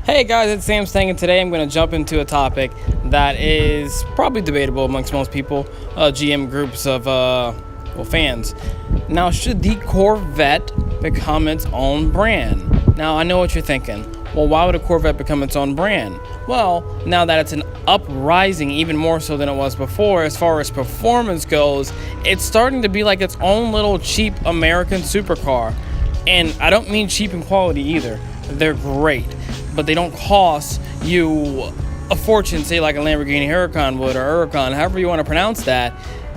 Hey guys, it's Sam Stang, and today I'm going to jump into a topic that is probably debatable amongst most people, GM groups of fans. Now, should the Corvette become its own brand? Now, I know what you're thinking. Well, why would a Corvette become its own brand? Well, now that it's an uprising, even more so than it was before, as far as performance goes, it's starting to be like its own little cheap American supercar. And I don't mean cheap in quality either. They're great, but they don't cost you a fortune, say like a Lamborghini Huracan would, or Huracan, however you want to pronounce that.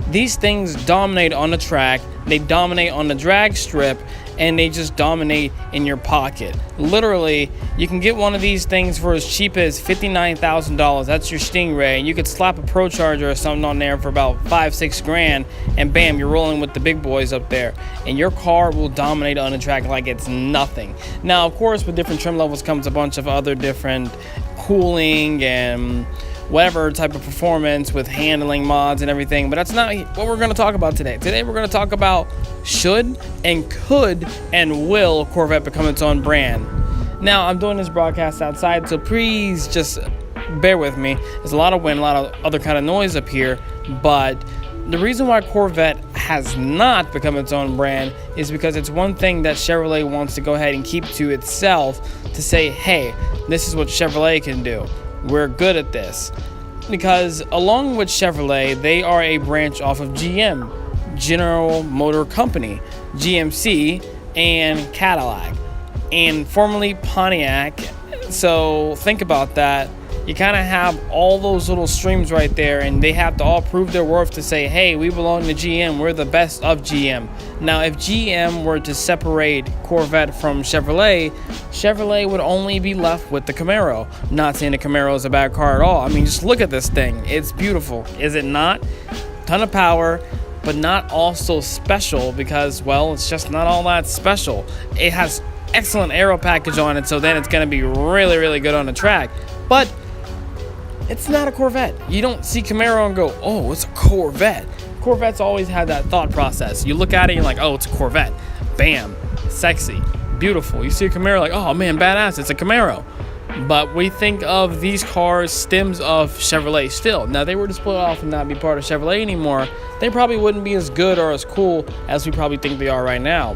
These things dominate on the track, they dominate on the drag strip, and they just dominate in your pocket. Literally, you can get one of these things for as cheap as $59,000. That's your Stingray, and you could slap a Pro Charger or something on there for about $5-6 grand, and bam, you're rolling with the big boys up there. And your car will dominate on the track like it's nothing. Now, of course, with different trim levels comes a bunch of other different cooling and whatever type of performance with handling mods and everything, but that's not what we're going to talk about today. Today we're going to talk about should and could and will Corvette become its own brand. Now, I'm doing this broadcast outside, so please just bear with me. There's a lot of wind, a lot of other kind of noise up here, but the reason why Corvette has not become its own brand is because it's one thing that Chevrolet wants to go ahead and keep to itself, to say, hey, this is what Chevrolet can do. We're good at this. Because along with Chevrolet, they are a branch off of GM, General Motor Company, GMC, and Cadillac, and formerly Pontiac. So think about that. You kind of have all those little streams right there, and they have to all prove their worth to say, hey, we belong to GM, we're the best of GM. Now, if GM were to separate Corvette from Chevrolet, Chevrolet would only be left with the Camaro. Not saying the Camaro is a bad car at all. I mean, just look at this thing. It's beautiful. Is it not? Ton of power, but not also special because, well, it's just not all that special. It has excellent aero package on it, so then it's going to be really, really good on the track. But it's not a Corvette. You don't see Camaro and go, oh, it's a Corvette. Corvette's always had that thought process. You look at it and you're like, oh, it's a Corvette. Bam. Sexy. Beautiful. You see a Camaro like, oh, man, badass. It's a Camaro. But we think of these cars stems of Chevrolet still. Now, they were to split off and not be part of Chevrolet anymore, they probably wouldn't be as good or as cool as we probably think they are right now.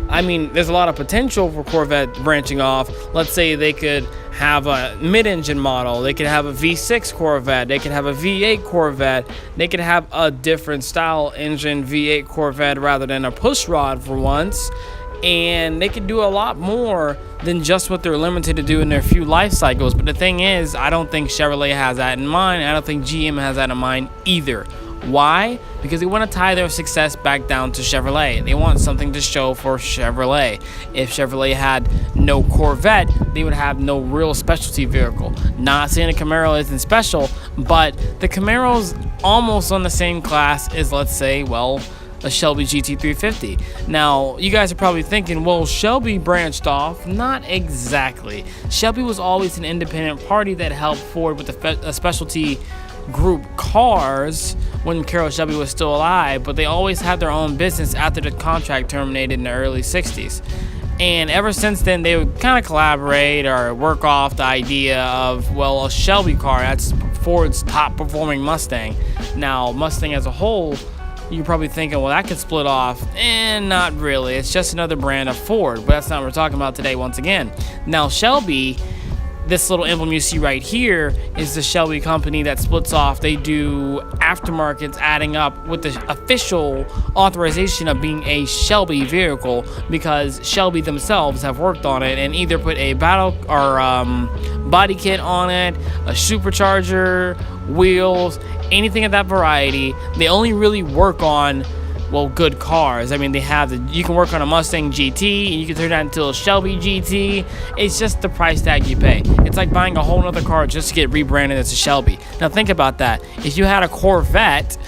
I mean, there's a lot of potential for Corvette branching off. Let's say they could have a mid-engine model. They could have a V6 Corvette. They could have a V8 Corvette. They could have a different style engine V8 Corvette rather than a pushrod for once. And they could do a lot more than just what they're limited to do in their few life cycles. But the thing is, I don't think Chevrolet has that in mind. I don't think GM has that in mind either. Why? Because they want to tie their success back down to Chevrolet. They want something to show for Chevrolet. If Chevrolet had no Corvette, they would have no real specialty vehicle. Not saying the Camaro isn't special, but the Camaro's almost on the same class as, let's say, well, a Shelby GT350. Now, you guys are probably thinking, well, Shelby branched off. Not exactly. Shelby was always an independent party that helped Ford with the specialty group cars when Carroll Shelby was still alive, but they always had their own business after the contract terminated in the early 60s. And ever since then, they would kind of collaborate or work off the idea of, well, a Shelby car, that's Ford's top performing Mustang. Now, Mustang as a whole, you're probably thinking, well, that could split off. And not really. It's just another brand of Ford, but that's not what we're talking about today once again. Now, Shelby, this little emblem you see right here is the Shelby company that splits off. They do aftermarkets adding up with the official authorization of being a Shelby vehicle, because Shelby themselves have worked on it and either put a battle or body kit on it, a supercharger, wheels, anything of that variety. They only really work on, well, good cars. I mean, they have you can work on a Mustang GT and you can turn that into a Shelby GT. It's just the price tag you pay. It's like buying a whole nother car just to get rebranded as a Shelby. Now think about that. If you had a Corvette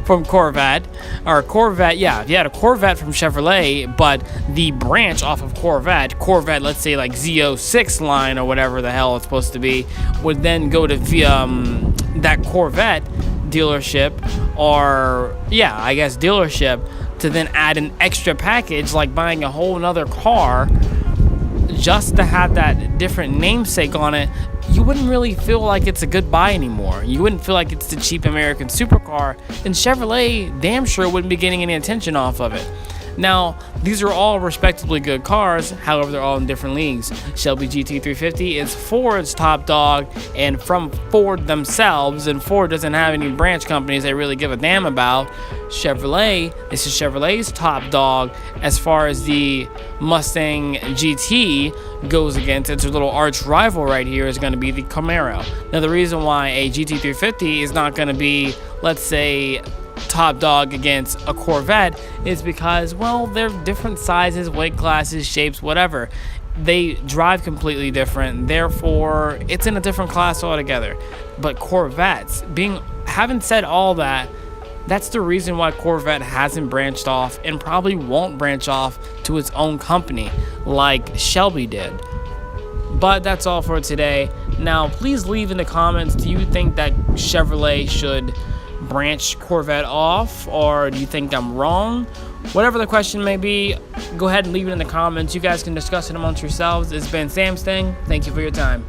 from Corvette, or a Corvette, yeah, if you had a Corvette from Chevrolet, but the branch off of Corvette, let's say like Z06 line or whatever the hell it's supposed to be, would then go to that Corvette dealership, or dealership, to then add an extra package like buying a whole nother car just to have that different namesake on it, you wouldn't really feel like it's a good buy anymore. You wouldn't feel like it's the cheap American supercar, and Chevrolet damn sure wouldn't be getting any attention off of it. Now, these are all respectably good cars, however, they're all in different leagues. Shelby GT350 is Ford's top dog, and from Ford themselves, and Ford doesn't have any branch companies they really give a damn about. Chevrolet, this is Chevrolet's top dog as far as the Mustang GT goes against. Its little arch rival right here is going to be the Camaro. Now, the reason why a GT350 is not going to be, let's say, top dog against a Corvette is because, well, they're different sizes, weight classes, shapes, whatever. They drive completely different, therefore it's in a different class altogether. But Corvettes, having said all that, that's the reason why Corvette hasn't branched off and probably won't branch off to its own company like Shelby did. But that's all for today. Now, please leave in the comments, do you think that Chevrolet should branch Corvette off, or do you think I'm wrong? Whatever the question may be, go ahead and leave it in the comments. You guys can discuss it amongst yourselves. It's been Sam's Thing. Thank you for your time.